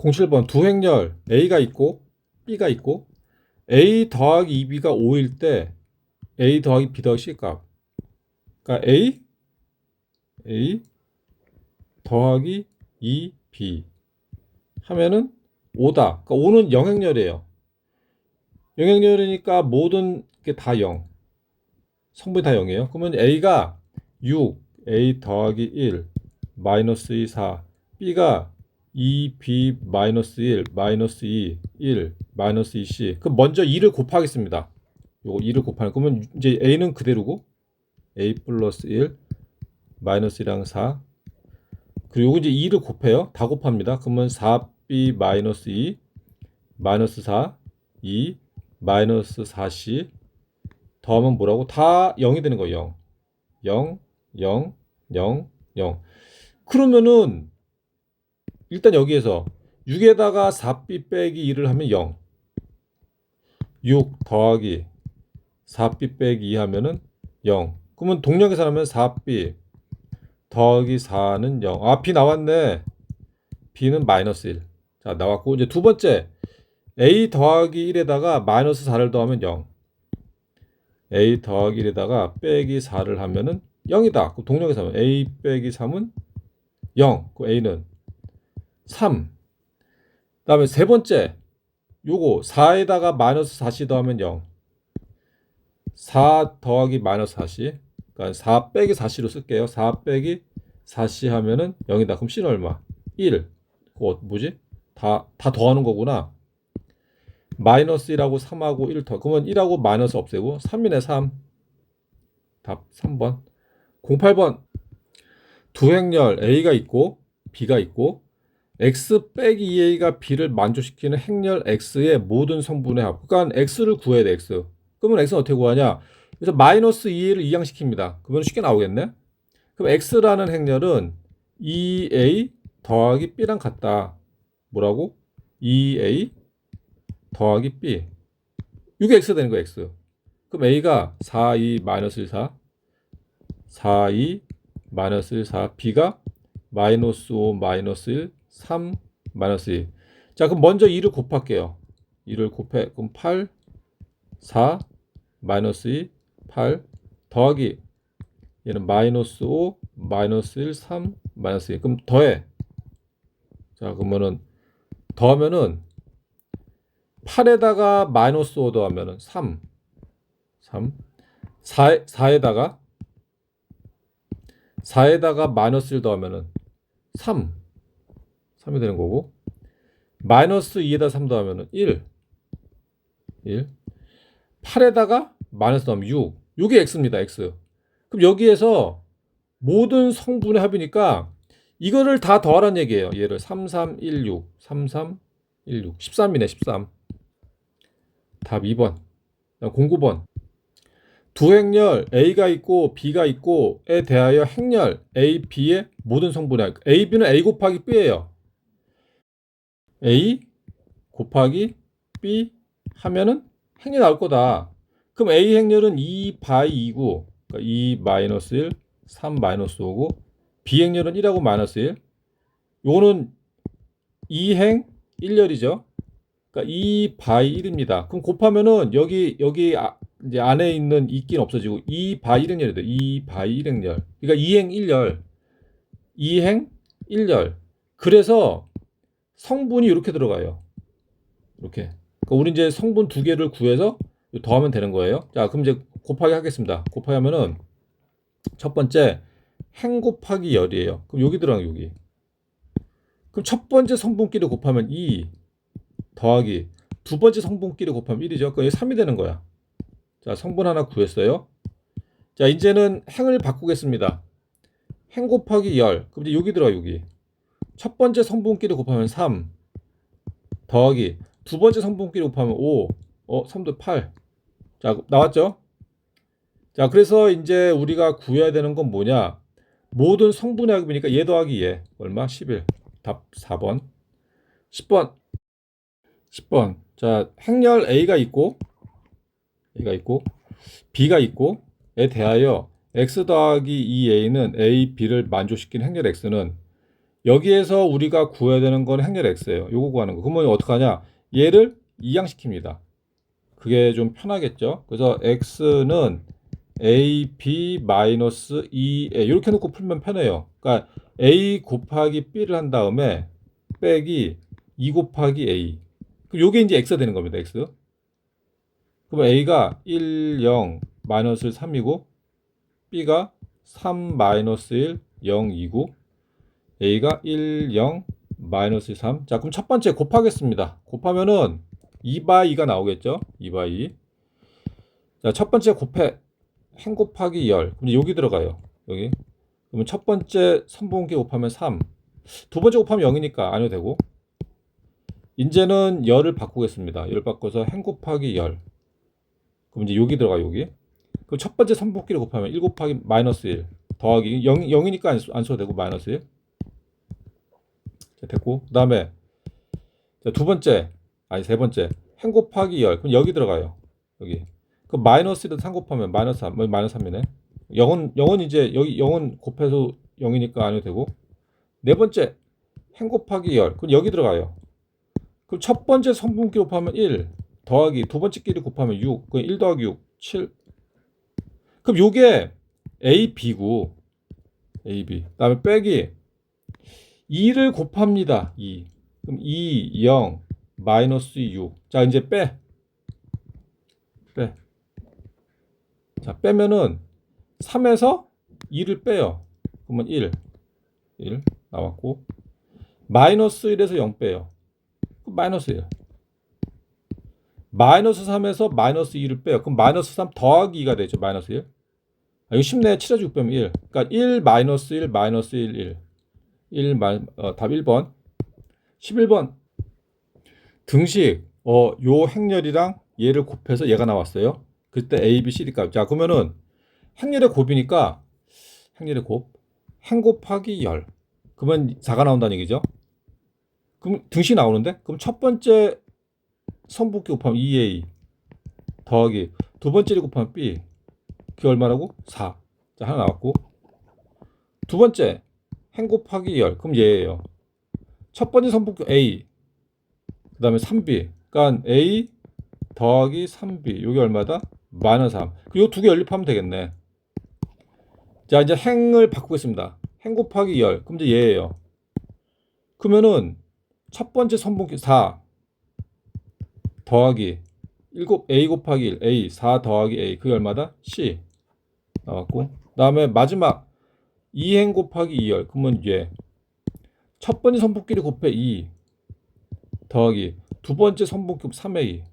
07번 두 행렬 A가 있고 B가 있고 A 더하기 2B가 5일 때 A 더하기 B 더하기 C 값. 그러니까 A 더하기 2B 하면은 5다. 그러니까 5는 영행렬이에요. 영행렬이니까 모든 게 다 0. 성분이 다 0이에요. 그러면 A가 6, A 더하기 1, 마이너스 2, 4. B가 2B 마이너스 1, 마이너스 2, 1, 마이너스 2C. 그럼 먼저 2를 곱하겠습니다. 요거 2를 곱하는. 그러면 이제 A는 그대로고 A 플러스 1, 마이너스 1랑 4. 그리고 이제 2를 곱해요. 다 곱합니다. 그러면 4B 마이너스 2, 마이너스 4, 2, 마이너스 4C 더하면 뭐라고? 다 0이 되는 거예요. 0, 0, 0, 0. 그러면은 일단 여기에서 6에다가 4B 빼기 2를 하면 0. 6 더하기 4B 빼기 2 하면은 0. 그러면 동력계산하면 4B 더하기 4는 0. 아, B 나왔네. B는 마이너스 1. 자, 나왔고 이제 두 번째 A 더하기 1에다가 마이너스 4를 더하면 0. A 더하기 1에다가 빼기 4를 하면은 0이다. 그 동력계산하면 A 빼기 3은 0. 그 A는 3. 그다음에 세 번째 요거 4에다가 마이너스 4C 더하면 0. 4 더하기 마이너스 4C. 그러니까 4 빼기 4C로 쓸게요. 4 빼기 4C 하면은 0이다. 그럼 C는 얼마? 1. 그거 뭐지? 다 더하는 거구나. 마이너스 1하고 3하고 1 더. 그러면 1하고 마이너스 없애고 3이네 3. 답 3번. 08번 두 행렬 A가 있고 B가 있고 X 빼기 2A가 B를 만족시키는 행렬 X의 모든 성분의 합. 그러니까 X를 구해야 돼. X. 그러면 X는 어떻게 구하냐? 그래서 마이너스 2A를 이항시킵니다. 그러면 쉽게 나오겠네. 그럼 X라는 행렬은 2A 더하기 B랑 같다. 뭐라고? 2A 더하기 B. 이게 X가 되는 거야, X. 그럼 A가 4, 2, 마이너스 1, 4. 4, 2, 마이너스 1, 4. B가 마이너스 5, 마이너스 1, 3, 마이너스 2. 자, 그럼 먼저 2를 곱할게요. 2를 곱해. 그럼 8, 4, 마이너스 2, 8. 더하기. 얘는 마이너스 5, 마이너스 1, 3, 마이너스 2. 그럼 더해. 자, 그러면은 더하면은 8에다가 마이너스 5 더하면은 3. 4에다가 마이너스 1 더하면은 3. 3이 되는 거고. 마이너스 2에다 3 더하면은 1. 8에다가 마이너스 더하면 6. 이게 x입니다. x. 그럼 여기에서 모든 성분의 합이니까 이거를 다 더하라는 얘기예요. 얘를 3316, 3316, 13이네, 13. 답 2번. 09번. 두 행렬 A가 있고 B가 있고에 대하여 행렬 A, B의 모든 성분의 합. A, B는 A 곱하기 B예요. A 곱하기 B 하면은 행렬 나올 거다. 그럼 A 행렬은 2 바이 2고, 그러니까 2 마이너스 1, 3 마이너스 5고, B 행렬은 1하고 마이너스 1. 요거는 2행 1열이죠. 그러니까 2 바이 1입니다. 그럼 곱하면은 여기 이제 안에 있는 있긴 없어지고 2 바이 1행열이 돼. 2 바이 1행열. 그러니까 2행 1열. 2행 1열. 그래서 성분이 이렇게 들어가요. 이렇게. 그러니까 우리 이제 성분 두 개를 구해서 더하면 되는 거예요. 자, 그럼 이제 곱하기 하겠습니다. 곱하기 하면은 첫 번째 행 곱하기 열이에요. 그럼 여기 들어가요, 여기. 그럼 첫 번째 성분끼리 곱하면 2 더하기 두 번째 성분끼리 곱하면 1이죠. 그럼 3이 되는 거야. 자, 성분 하나 구했어요. 자, 이제는 행을 바꾸겠습니다. 행 곱하기 열. 그럼 이제 여기 들어가, 여기. 첫 번째 성분끼리 곱하면 3 더하기 두 번째 성분끼리 곱하면 5. 3도 8. 자, 나왔죠? 자, 그래서 이제 우리가 구해야 되는 건 뭐냐? 모든 성분의 합이니까 얘 더하기 얘. 얼마? 11. 답 4번. 10번. 10번. 자, 행렬 A가 있고 B가 있고에 대하여 x 더하기 2a는 a, b를 만족시키는 행렬 x는 여기에서 우리가 구해야 되는 건 행렬 x예요. 요거 구하는 거. 그러면 어떡하냐? 얘를 이항시킵니다. 그게 좀 편하겠죠? 그래서 x는 a, b 마이너스 2a 이렇게 놓고 풀면 편해요. 그러니까 a 곱하기 b를 한 다음에 빼기 2 곱하기 a. 그럼 요게 이제 x가 되는 겁니다. x. 그럼 a가 1, 0, 마이너스 3이고 b가 3, 마이너스 1, 0, 2고 a가 1, 0, 마이너스 3. 자, 그럼 첫 번째 곱하겠습니다. 곱하면은 2/2가 나오겠죠? 2/2. 자, 첫 번째 곱해 행 곱하기 열. 그럼 여기 들어가요. 여기. 그러면 첫 번째 선분기 곱하면 3. 두 번째 곱하면 0이니까 안 해도 되고. 이제는 열을 바꾸겠습니다. 열 바꿔서 행 곱하기 열. 그럼 이제 여기 들어가 여기. 그럼 첫 번째 선분기를 곱하면 1 곱하기 마이너스 1 더하기 0이니까 안 써도 되고 마이너스 1. 자, 됐고. 그다음에 두 번째 아니 세 번째 행 곱하기 열. 그럼 여기 들어가요. 여기. 그 마이너스 1에다 3 곱하면 마이너스 3. 마이너스 3이네. 0은 이제 여기 0은 곱해서 0이니까 안 해도 되고. 네 번째 행 곱하기 열. 그럼 여기 들어가요. 그럼 첫 번째 선분기 곱하면 1 더하기 두 번째 끼리 곱하면 6. 그럼 1 더하기 6 7. 그럼 요게 A, B고 A, B. 그다음에 빼기 2를 곱합니다. 2. 그럼 2, 0, 마이너스 6. 자, 이제 빼. 자, 빼면은 3에서 2를 빼요. 그러면 1 나왔고 마이너스 1에서 0 빼요. 마이너스 1. 마이너스 3에서 마이너스 2를 빼요. 그럼 마이너스 3 더하기 2가 되죠. 마이너스 1. 아, 이거 쉽네. 7에서 6 빼면 1. 그러니까 1 마이너스 1 마이너스 1 답 1번. 11번. 등식 요 행렬이랑 얘를 곱해서 얘가 나왔어요. 그때 A, B, C, D 값. 자, 그러면은 행렬의 곱이니까 행렬의 곱. 행 곱하기 열. 그러면 4가 나온다는 얘기죠. 그럼 등식이 나오는데? 그럼 첫 번째 선분기 곱하면 2A 더하기 두 번째를 곱하면 B. 그게 얼마라고? 4. 자, 하나 나왔고. 두 번째 행 곱하기 열. 그럼 얘예요. 첫 번째 선분기 A. 그 다음에 3B. 그러니까 A 더하기 3B. 요게 얼마다? 마이너스 3. 요 두 개 연립하면 되겠네. 자, 이제 행을 바꾸겠습니다. 행 곱하기 열. 그럼 이제 얘예요. 그러면은 첫 번째 선분기 4 더하기 7 A 곱하기 1 A 4 더하기 A 그게 얼마다? C 나왔고. 그다음에 마지막 2행 곱하기 2열. 그러면 얘 첫 번째 선분기를 곱해 2 더하기 두 번째 선분기 3A.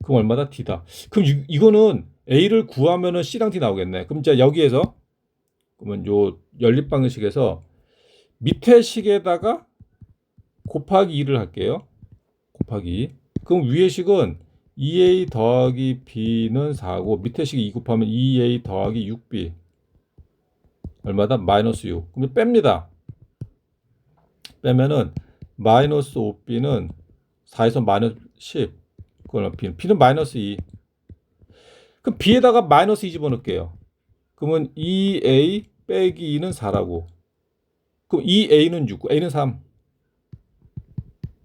그럼 얼마다? D다. 그럼 이거는 A를 구하면은 C랑 D 나오겠네. 그럼 이제 여기에서 그러면 요 연립 방식에서 밑에 식에다가 곱하기 2를 할게요. 곱하기 2. 그럼 위의 식은 2A 더하기 B는 4고 밑에 식이 2 곱하면 2A 더하기 6B 얼마다? 마이너스 6. 그럼 뺍니다. 빼면은 마이너스 5B는 4에서 마이너스 10. 그걸 B는 마이너스 2. 그럼 B에다가 마이너스 2 집어넣을게요. 그러면 2A 빼기 2는 4라고. 그럼 2A는 6, A는 3.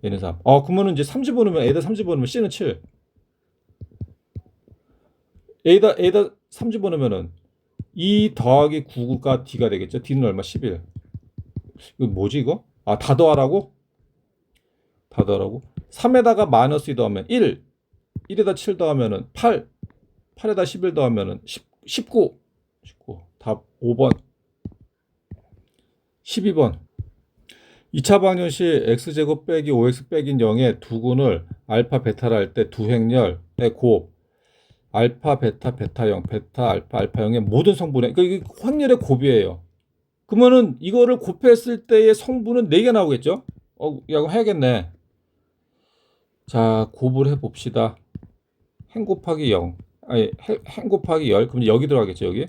A는 3. 그러면 이제 3 집어넣으면 A에다 3 집어넣으면 C는 7. A에다 3 집어넣으면은 2 더하기 9가 D가 되겠죠. D는 얼마? 11. 이거 뭐지 이거? 다 더하라고? 다 더하라고? 3에다가 마이너스 2 더하면 1. 1에다 7 더하면은 8. 8에다 11 더하면은 19. 답 5번. 12번. 2차 방정식 x제곱 빼기 5x 빼기 0의 두근을 알파 베타를 할 때 두 행렬의 곱 알파 베타 베타 0 베타 알파 알파 0의 모든 성분의 그러니까 이게 확률의 곱이에요. 그러면은 이거를 곱했을 때의 성분은 4개 나오겠죠? 이거 해야겠네. 자, 곱을 해 봅시다. 행 곱하기 0. 아니, 행 곱하기 열. 그럼 여기 들어가겠죠, 여기?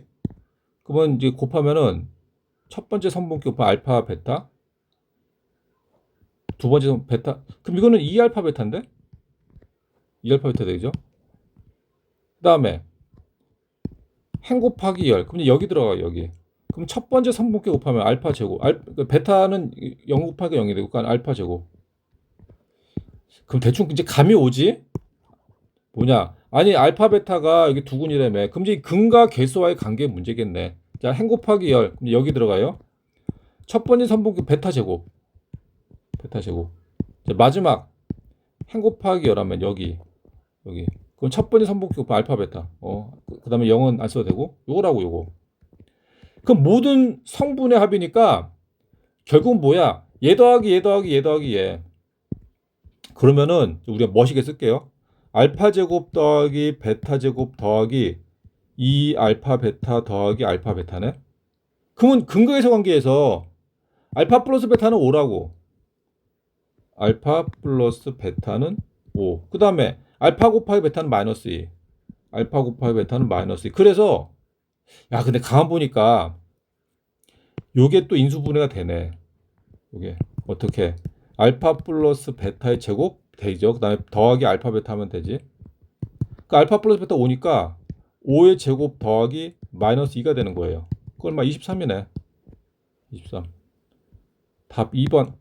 그러면 이제 곱하면은 첫 번째 선분기 곱하면 알파 베타. 두 번째 베타. 그럼 이거는 2알파 베타인데? 2알파 베타 되죠? 그다음에 행 곱하기 열. 그럼 여기 들어가요, 여기. 그럼 첫 번째 선분계 곱하면 알파 제곱. 베타는 0 곱하기 0이 되고, 그러니까 알파 제곱. 그럼 대충 이제 감이 오지? 뭐냐? 아니, 알파 베타가 여기 두근이라며. 그럼 이제 근과 계수와의 관계 문제겠네. 자, n 곱하기 열. 그럼 여기 들어가요. 첫 번째 선분계 베타 제곱. 베타 제곱. 자, 마지막 n 곱하기 열 하면 여기. 그럼 첫 번째 선분계 곱하면 알파 베타. 그다음에 0은 안 써도 되고. 요거라고 요거. 그럼 모든 성분의 합이니까 결국 뭐야? 얘 더하기 얘 더하기 얘 더하기 얘. 그러면은 우리가 멋있게 쓸게요. 알파 제곱 더하기 베타 제곱 더하기 2 알파 베타 더하기 알파 베타네. 그러면 근거에서 관계에서 알파 플러스 베타는 5라고. 알파 플러스 베타는 5. 그 다음에 알파 곱하기 베타는 마이너스 2. 알파 곱하기 베타는 마이너스 2. 그래서 야 근데 가만 보니까 요게 또 인수분해가 되네. 요게 어떻게 알파 플러스 베타의 제곱 되죠. 그 다음에 더하기 알파 베타 하면 되지. 그러니까 알파 플러스 베타 5니까 5의 제곱 더하기 마이너스 2가 되는 거예요. 그걸 막 23이네. 23. 답 2번.